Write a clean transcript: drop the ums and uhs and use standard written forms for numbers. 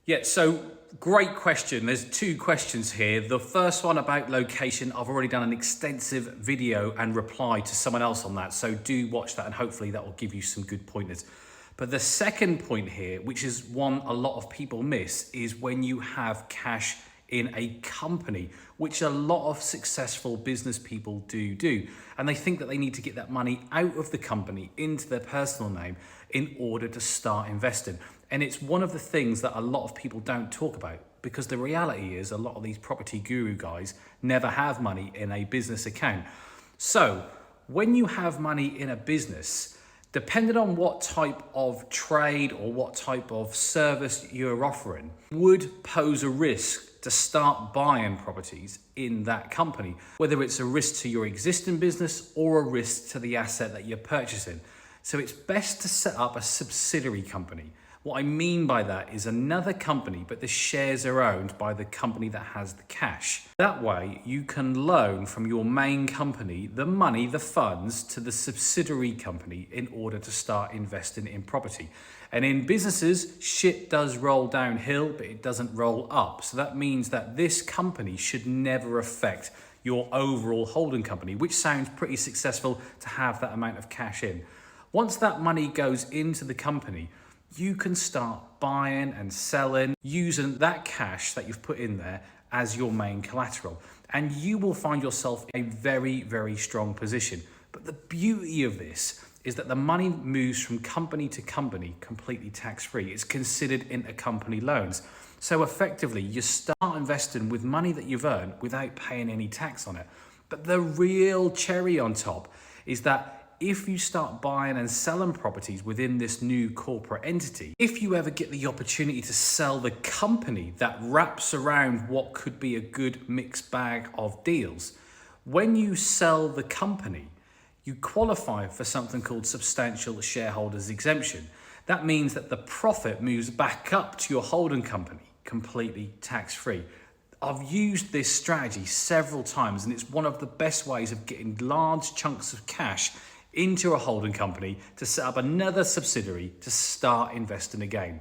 Yeah, so great question. There's two questions here. The first one about location, I've already done an extensive video and reply to someone else on that. So do watch that and hopefully that will give you some good pointers. But the second point here, which is one a lot of people miss, is when you have cash in a company, which a lot of successful business people do. And they think that they need to get that money out of the company into their personal name in order to start investing. And it's one of the things that a lot of people don't talk about, because the reality is a lot of these property guru guys never have money in a business account. So when you have money in a business, depending on what type of trade or what type of service you're offering, would pose a risk to start buying properties in that company, whether it's a risk to your existing business or a risk to the asset that you're purchasing. So it's best to set up a subsidiary company. What I mean by that is another company, but the shares are owned by the company that has the cash. That way you can loan from your main company the money, the funds, to the subsidiary company in order to start investing in property. And in businesses, shit does roll downhill, but it doesn't roll up. So that means that this company should never affect your overall holding company, which sounds pretty successful to have that amount of cash in. Once that money goes into the company, you can start buying and selling using that cash that you've put in there as your main collateral. And you will find yourself in a very, very strong position. But the beauty of this is that the money moves from company to company completely tax-free. It's considered intercompany loans. So effectively, you start investing with money that you've earned without paying any tax on it. But the real cherry on top is that if you start buying and selling properties within this new corporate entity, if you ever get the opportunity to sell the company that wraps around what could be a good mixed bag of deals, when you sell the company, you qualify for something called substantial shareholders exemption. That means that the profit moves back up to your holding company completely tax-free. I've used this strategy several times, and it's one of the best ways of getting large chunks of cash into a holding company to set up another subsidiary to start investing again.